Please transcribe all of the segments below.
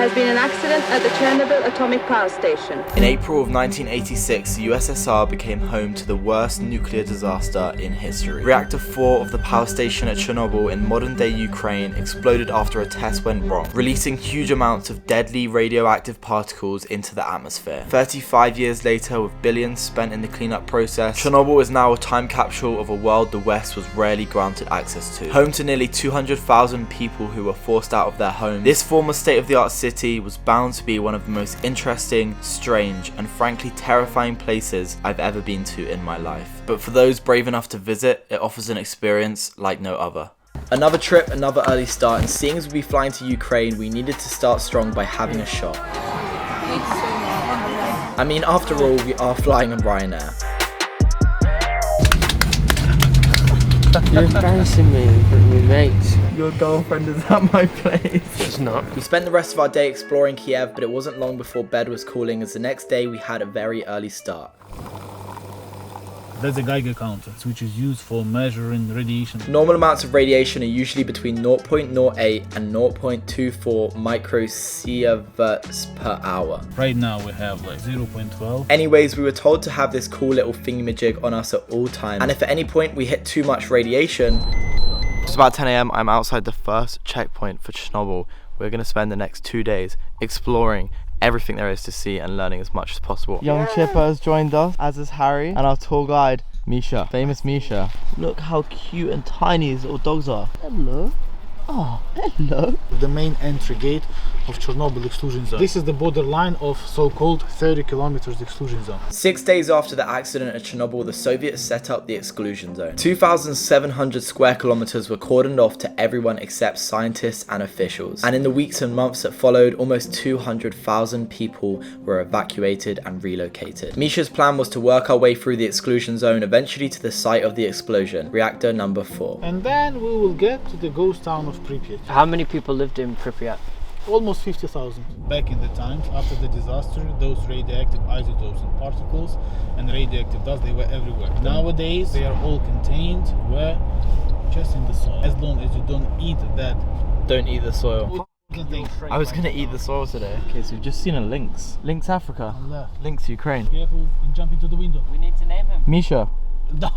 has been an accident at the Chernobyl atomic power station. In April of 1986, the USSR became home to the worst nuclear disaster in history. Reactor 4 of the power station at Chernobyl in modern-day Ukraine exploded after a test went wrong, releasing huge amounts of deadly radioactive particles into the atmosphere. 35 years later, with billions spent in the cleanup process, Chernobyl is now a time capsule of a world the West was rarely granted access to. Home to nearly 200,000 people who were forced out of their homes, this former state-of-the-art city was bound to be one of the most interesting, strange, and frankly terrifying places I've ever been to in my life. But for those brave enough to visit, it offers an experience like no other. Another trip, another early start, and seeing as we'll be flying to Ukraine, we needed to start strong by having a shot. I mean, after all, we are flying on Ryanair. You're embarrassing me in front of my mates. Your girlfriend is at my place. It's not. We spent the rest of our day exploring Kiev, but it wasn't long before bed was calling, as the next day we had a very early start. That's a Geiger counter, which is used for measuring radiation. Normal amounts of radiation are usually between 0.08 and 0.24 microsieverts per hour. Right now we have like 0.12. Anyways, we were told to have this cool little thingamajig on us at all times, and if at any point we hit too much radiation... It's about 10 AM, I'm outside the first checkpoint for Chernobyl. We're going to spend the next 2 days exploring everything there is to see and learning as much as possible. Young Chipper has joined us, as is Harry, and our tour guide, Misha. Famous Misha. Look how cute and tiny these little dogs are. Hello. Oh, hello. The main entry gate of Chernobyl exclusion zone. This is the borderline of so-called 30 kilometers exclusion zone. 6 days after the accident at Chernobyl, the Soviets set up the exclusion zone. 2,700 square kilometers were cordoned off to everyone except scientists and officials. And in the weeks and months that followed, almost 200,000 people were evacuated and relocated. Misha's plan was to work our way through the exclusion zone, eventually to the site of the explosion, reactor number 4. And then we will get to the ghost town of Pripyat. How many people lived in Pripyat? Almost 50,000. Back in the time, after the disaster, those radioactive isotopes and particles and radioactive dust, they were everywhere. Nowadays, they are all contained where? Just in the soil. As long as you don't eat that. Don't eat the soil. I was gonna eat the soil today. Okay, so we've just seen a lynx. Lynx Africa. Lynx Ukraine. Careful and jump into the window. We need to name him. Misha. No.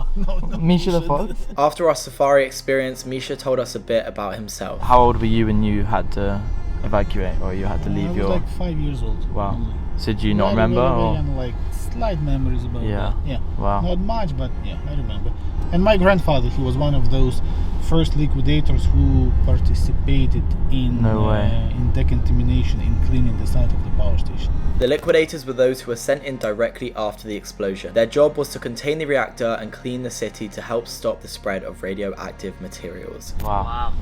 Misha the fox? After our safari experience, Misha told us a bit about himself. How old were you when you had to evacuate, or you had to leave I was your... like 5 years old. Wow. Only. So do you not Very, remember? very, very Or? young, like slight memories about that. Yeah. Wow. Not much, but yeah, I remember. And my grandfather, he was one of those first liquidators who participated in in decontamination, in cleaning the site of the power station. The liquidators were those who were sent in directly after the explosion. Their job was to contain the reactor and clean the city to help stop the spread of radioactive materials. Wow.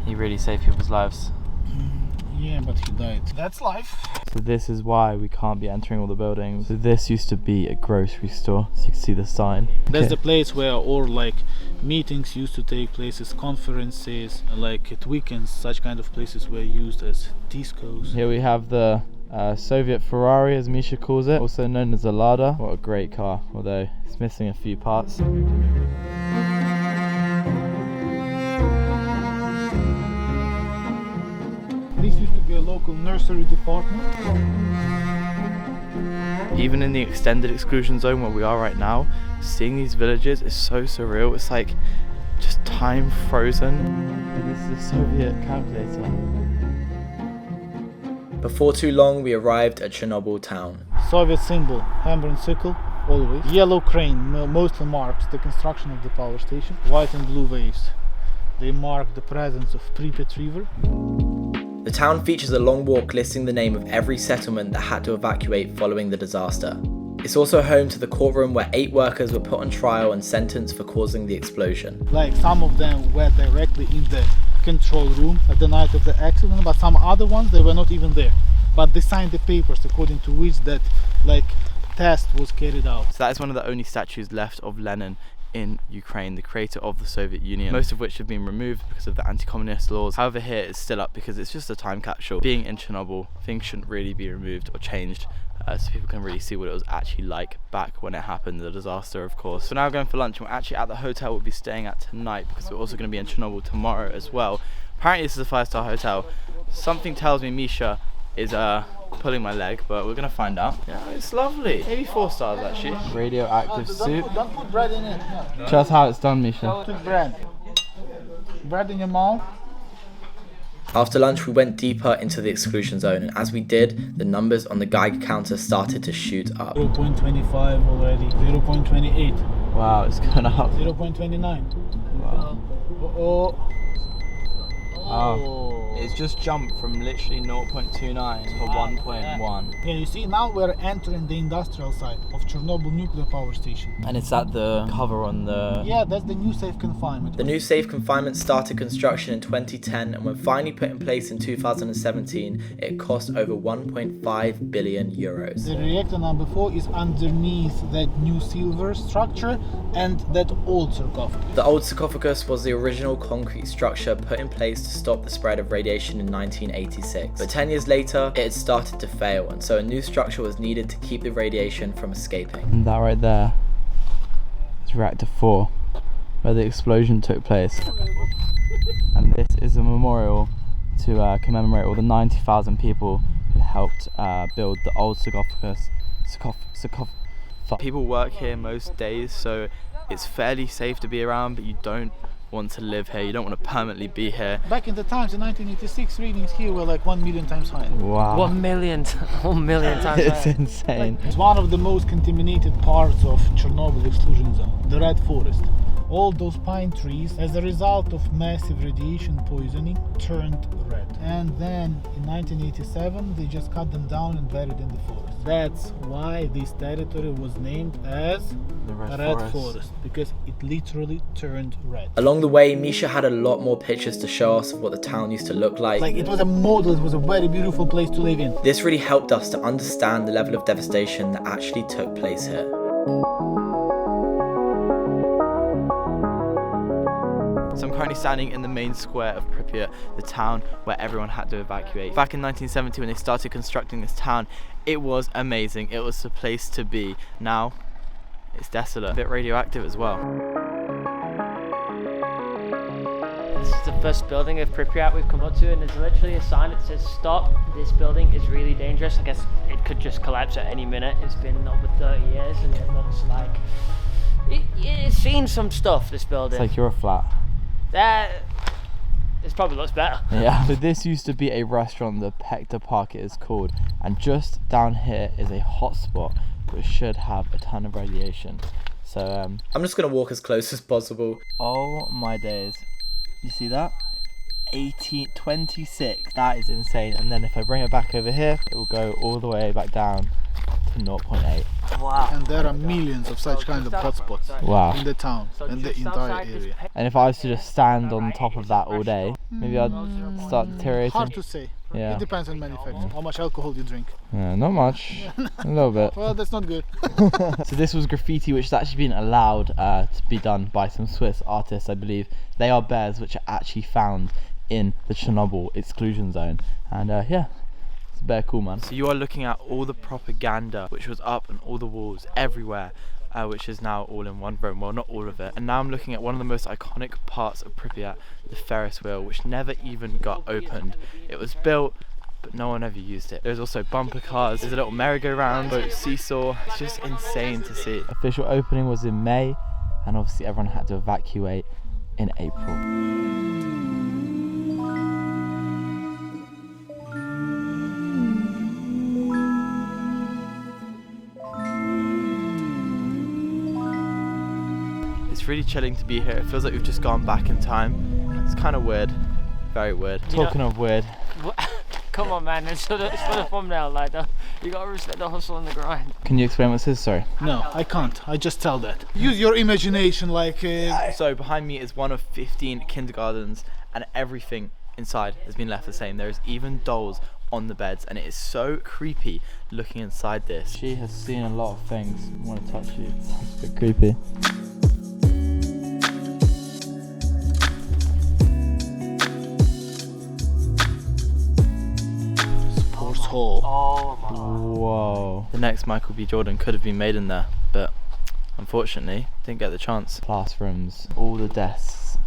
He really saved people's lives. Yeah, but he died. That's life. So this is why we can't be entering all the buildings. So this used to be a grocery store, so you can see the sign. That's the place where all like meetings used to take places, conferences, like at weekends, such kind of places were used as discos. Here we have the Soviet Ferrari, as Misha calls it, also known as a Lada. What a great car, although it's missing a few parts. This used to be a local nursery department. Even in the extended exclusion zone where we are right now, seeing these villages is so surreal. It's like just time frozen. This is a Soviet calculator. Before too long, we arrived at Chernobyl Town. Soviet symbol, hammer and sickle, always. Yellow crane mostly marks the construction of the power station. White and blue waves, they mark the presence of Pripyat River. The town features a long walk listing the name of every settlement that had to evacuate following the disaster. It's also home to the courtroom where 8 workers were put on trial and sentenced for causing the explosion. Like some of them were directly in the control room at the night of the accident, but some other ones, they were not even there. But they signed the papers according to which that test was carried out. So that is one of the only statues left of Lenin in Ukraine, the creator of the Soviet Union, most of which have been removed because of the anti-communist laws. However, here it's still up because it's just a time capsule. Being in Chernobyl, things shouldn't really be removed or changed, so people can really see what it was actually like back when it happened, the disaster of course. So now going for lunch, and we're actually at the hotel we'll be staying at tonight because we're also going to be in Chernobyl tomorrow as well. Apparently this is a 5-star hotel. Something tells me Misha is pulling my leg, but we're gonna find out. Yeah, it's lovely. Maybe 4 stars actually. Radioactive soup. Don't put bread in it. No. Show us how it's done, Misha. Put bread. Bread in your mouth. After lunch, we went deeper into the exclusion zone, and as we did, the numbers on the Geiger counter started to shoot up. 0.25 already. 0.28. Wow, it's going up. 0.29. Wow. Oh. Oh. It's just jumped from literally 0.29 to 1.1. Yeah, you see, now we're entering the industrial side of Chernobyl nuclear power station. And it's at the cover on the... Yeah, that's the new safe confinement. The new safe confinement started construction in 2010, and when finally put in place in 2017, it cost over 1.5 billion euros. The reactor number 4 is underneath that new silver structure and that old sarcophagus. The old sarcophagus was the original concrete structure put in place to stop the spread of radiation in 1986. But 10 years later, it had started to fail, and so a new structure was needed to keep the radiation from escaping. And that right there is reactor 4, where the explosion took place. And this is a memorial to commemorate all the 90,000 people who helped build the old sarcophagus. People work here most days, so it's fairly safe to be around, but you don't want to live here, you don't want to permanently be here. Back in the times, in 1986, readings here were like 1 million times higher. Wow. 1 million times It's higher. insane. It's one of the most contaminated parts of Chernobyl exclusion zone, the red forest. All those pine trees, as a result of massive radiation poisoning, turned red. And then in 1987, they just cut them down and buried in the forest. That's why this territory was named as The Red Forest, because it literally turned red. Along the way, Misha had a lot more pictures to show us of what the town used to look like. Like, it was a model, it was a very beautiful place to live in. This really helped us to understand the level of devastation that actually took place here. So I'm currently standing in the main square of Pripyat, the town where everyone had to evacuate. Back in 1970, when they started constructing this town, it was amazing. It was the place to be. Now, it's desolate. A bit radioactive as well. This is the first building of Pripyat we've come up to, and there's literally a sign that says stop, this building is really dangerous. I guess it could just collapse at any minute. It's been over 30 years and it looks like it's seen some stuff, this building. It's like you're a flat. This probably looks better. Yeah. So this used to be a restaurant, the Pector Park it is called, and just down here is a hotspot which should have a ton of radiation. So I'm just gonna walk as close as possible. oh my days, you see that? 26, that is insane. And then if I bring it back over here, it will go all the way back down to 0.8. Wow. And there are millions of such kind of hotspots Wow. in the town and the entire area. And if I was to just stand on top of that all day, maybe I'd start deteriorating. Hard to say. Yeah. It depends on many factors. How much alcohol you drink. Yeah, not much, a little bit. Well, that's not good. So this was graffiti which has actually been allowed to be done by some Swiss artists, I believe. They are bears which are actually found in the Chernobyl exclusion zone. And yeah, it's bear cool, man. So you are looking at all the propaganda which was up on all the walls everywhere, which is now all in one room. Well, not all of it. And now I'm looking at one of the most iconic parts of Pripyat, the Ferris Wheel, which never even got opened. It was built, but no one ever used it. There's also bumper cars, there's a little merry-go-round, boat, seesaw. It's just insane to see. Official opening was in May, and obviously everyone had to evacuate in April. It's really chilling to be here. It feels like we've just gone back in time. It's kind of weird, very weird. Talking of weird, Come on, man, it's for the thumbnail, like, you gotta respect the hustle and the grind. can you explain what this is? Sorry. No, I can't. I just tell that. Use your imagination like... So behind me is one of 15 kindergartens, and everything inside has been left the same. There's even dolls on the beds, and it is so creepy looking inside this. She has seen a lot of things. I want to touch you. It's a bit creepy. Sports hall. Oh my. Whoa. The next Michael B. Jordan could have been made in there, but unfortunately didn't get the chance. Classrooms, all the desks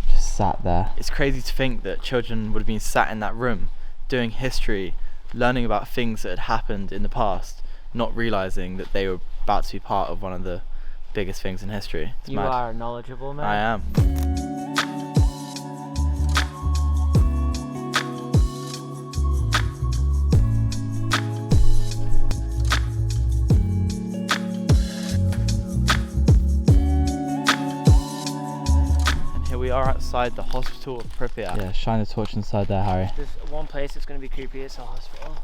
just sat there. It's crazy to think that children would have been sat in that room doing history learning about things that had happened in the past, not realizing that they were about to be part of one of the biggest things in history. It's You mad. are knowledgeable, man. I am. We are outside the hospital of Pripyat. Yeah, shine the torch inside there, Harry. There's one place that's going to be creepy, it's a hospital.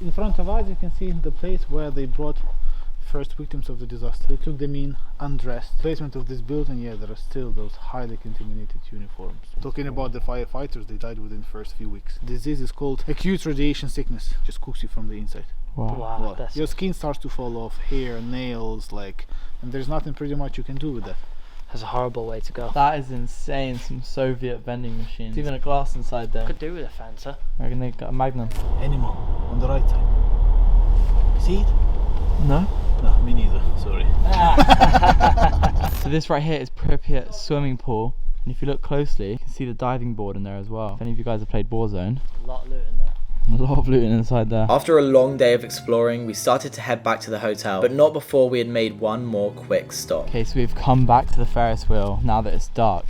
In front of us you can see the place where they brought first victims of the disaster. They took them in undressed. Basement of this building, yeah, there are still those highly contaminated uniforms. Talking about the firefighters, they died within the first few weeks. Disease is called acute radiation sickness. Just cooks you from the inside. Wow. Wow, that's Your skin starts to fall off, hair, nails, like, and there's nothing pretty much you can do with that. a horrible way to go. That is insane. Some Soviet vending machines. There's even a glass inside there. Could do with a Fanta. I reckon they got a Magnum. Animal on the right side. See it? No? No, me neither. Sorry. So this right here is Pripyat swimming pool. And if you look closely, you can see the diving board in there as well. If any of you guys have played Warzone. A lot of looting there. A lot of looting inside there. After a long day of exploring, we started to head back to the hotel, but not before we had made one more quick stop. Okay, so we've come back to the Ferris wheel now that it's dark.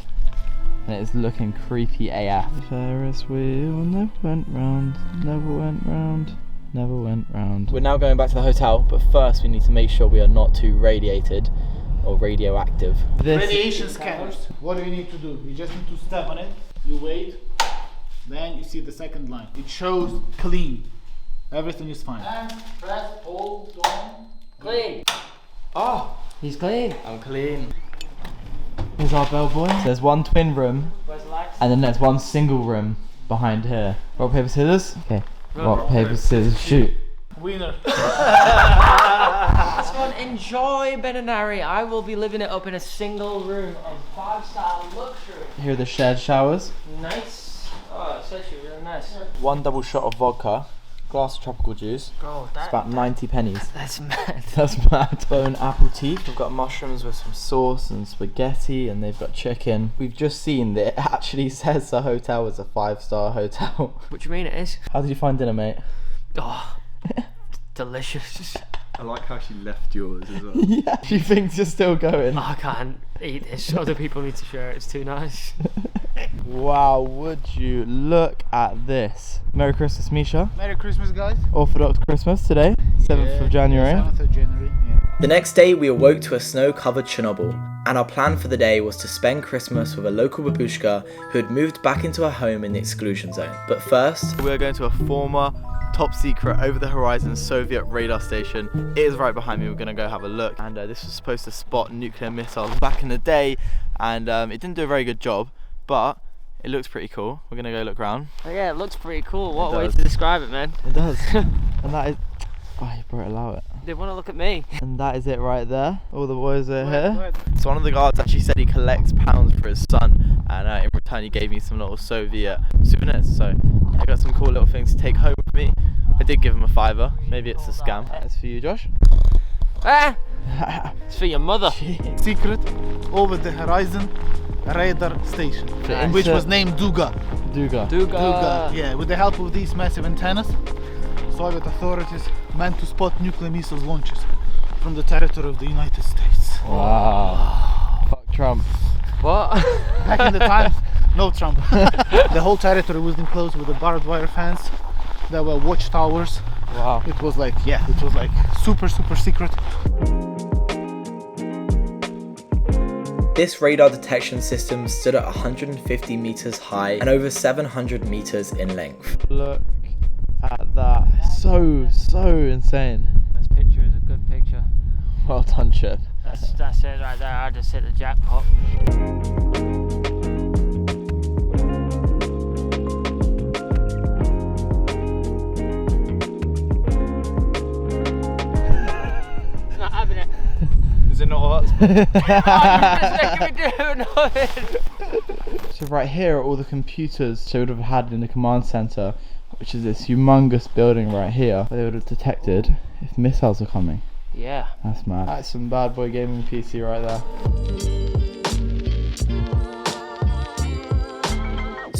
And it is looking creepy AF. The Ferris wheel never went round, never went round, never went round. We're now going back to the hotel, but first we need to make sure we are not too radiated or radioactive. Radiation scanners. What do you need to do? You just need to step on it, you wait, then you see the second line. It shows clean. Everything is fine. And press, hold, on. Clean. Oh, He's clean. I'm clean. Here's our bellboy. So there's one twin room, Where's the lights? and then there's one single room behind here. Rock, paper, scissors? Okay. Rock, paper, scissors, shoot. Winner. This one, enjoy Ben and Harry. I will be living it up in a single room of 5-star luxury. Here are the shared showers. Nice. Oh, it's actually really nice. One double shot of vodka, glass of tropical juice. Bro, It's about 90 pennies. that's mad. That's mad. Bone aperitif. We've got mushrooms with some sauce and spaghetti, and they've got chicken. We've just seen that it actually says the hotel is a 5-star hotel. What do you mean it is? How did you find dinner, mate? Oh, delicious. I like how she left yours as well. Yeah. She thinks you're still going. I can't eat this. Other people need to share it. It's too nice. Wow, would you look at this? Merry Christmas, Misha. Merry Christmas, guys. Orthodox Christmas today, 7th of January. 7th of January, yeah. The next day, we awoke to a snow-covered Chernobyl, and our plan for the day was to spend Christmas with a local babushka who had moved back into her home in the exclusion zone. But first, We're going to a former top secret over the horizon Soviet radar station. It is right behind me. We're going to go have a look, and this was supposed to spot nuclear missiles back in the day, and it didn't do a very good job, but it looks pretty cool. We're going to go look around. Oh, yeah, it looks pretty cool. What It a way does. to describe it, man. It does. And that is, oh, you brought it out. They want to look at me. And that is it right there. All the boys are here. Wait. So one of the guards actually said he collects pounds for his son, and in return he gave me some little Soviet souvenirs. So I got some cool little things to take home with me. I did give him a $5. Maybe it's a scam. That's for you, Josh. Ah! It's for your mother. Secret over the horizon radar station, Nice. which was named Duga. Duga. Duga. Yeah, with the help of these massive antennas, Soviet authorities meant to spot nuclear missiles launches from the territory of the United States. Wow. Fuck Trump. What? Back in the time, no Trump. The whole territory was enclosed with a barbed wire fence. There were watchtowers. Wow. It was like, yeah, it was like super secret. this radar detection system stood at 150 meters high and over 700 meters in length. Look at that. So insane. This picture is a good picture. Well done, Chip. That's it right there. I just hit the jackpot. It's not having it. Is it not hot? Oh, you're just making me do it. So right here are all the computers they would have had in the command center, which is this humongous building right here, where they would have detected if missiles are coming. Yeah. That's mad. That's some bad boy gaming PC right there.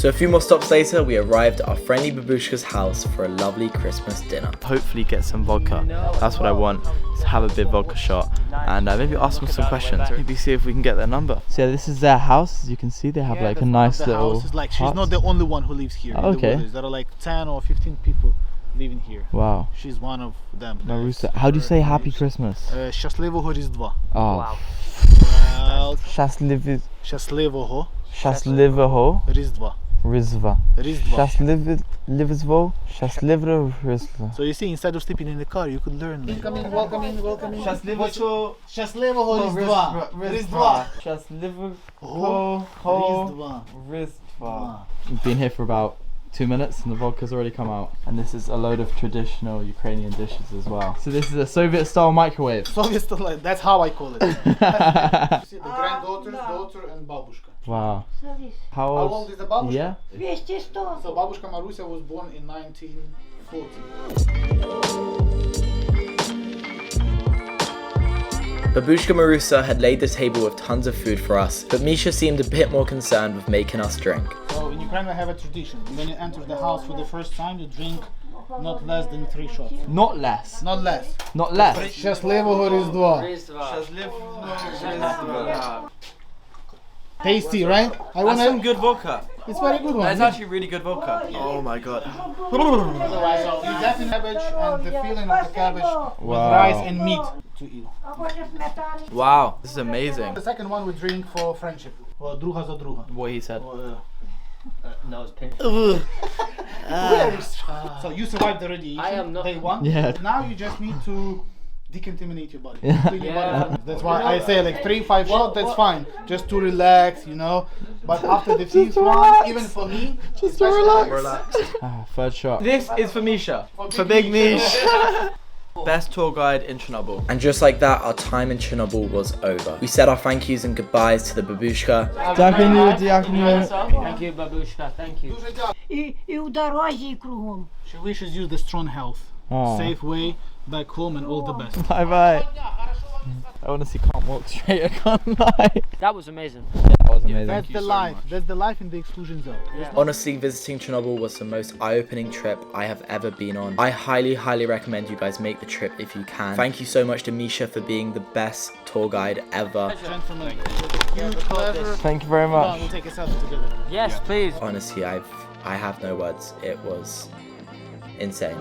So a few more stops later, we arrived at our friendly babushka's house for a lovely Christmas dinner. Hopefully get some vodka. That's what I want. Is have a big vodka shot and maybe ask them some questions. Maybe see if we can get their number. So yeah, this is their house. As you can see, they have like a nice little house is like, she's hut. not the only one who lives here. In the Okay. village. There are like 10 or 15 people living here. Wow. She's one of them. Marusa, how do you say Happy Christmas? Щасливого Різдва. Oh. Wow. Well, Щасливого Різдва. Різдва. Різдва. Щасливого Різдва. So you see, instead of sleeping in the car, you could learn. Like, welcome in. Щасливого Різдва. Різдва. Щасливого Різдва. Різдва. We've been here for about 2 minutes and the vodka's already come out. And this is a load of traditional Ukrainian dishes as well. So this is a Soviet style microwave. Soviet style, that's how I call it. You see, the granddaughter's daughter and babushka. Wow. How How old is the babushka? Yeah. So babushka Marusia was born in 1940. Babushka Marusa had laid the table with tons of food for us, but Misha seemed a bit more concerned with making us drink. So in Ukraine we have a tradition. When you enter the house for the first time, you drink not less than 3 shots. Not less. Not less. Not less. Щасливого Різдва. Tasty, right? I That's some wanna. good vodka. It's very good one. That's actually really good vodka. Oh my god. So you get the cabbage and the filling of the cabbage with Wow. rice and meat to eat. Wow. This is amazing. The second one we drink for friendship. Друга за друга. What he said. No, it's pink. So you survived already. I am not- Day one. Yeah. Now you just need to decontaminate your body. Yeah. Clean your body from- That's why I say like 3-5 shots. That's fine. Just to relax, you know. But after the fifth one, even for me, just to relax. Third shot. This is for Misha. For Big Misha. Best tour guide in Chernobyl. And just like that, our time in Chernobyl was over. We said our thank yous and goodbyes to the babushka. Thank you, babushka. Thank you. І в дорозі, і кругом. She wishes you the strong health, Oh. safe way back home, and all the best. Bye bye. I honestly can't walk straight, I can't lie. That was amazing. That was amazing. That's the life. That's the life in the exclusion zone. Honestly, visiting Chernobyl was the most eye-opening trip I have ever been on. I highly recommend you guys make the trip if you can. Thank you so much to Misha for being the best tour guide ever. Gentlemen, huge pleasure. Thank you very much. We'll take a selfie together. Yes, please. Honestly, I have no words. It was insane.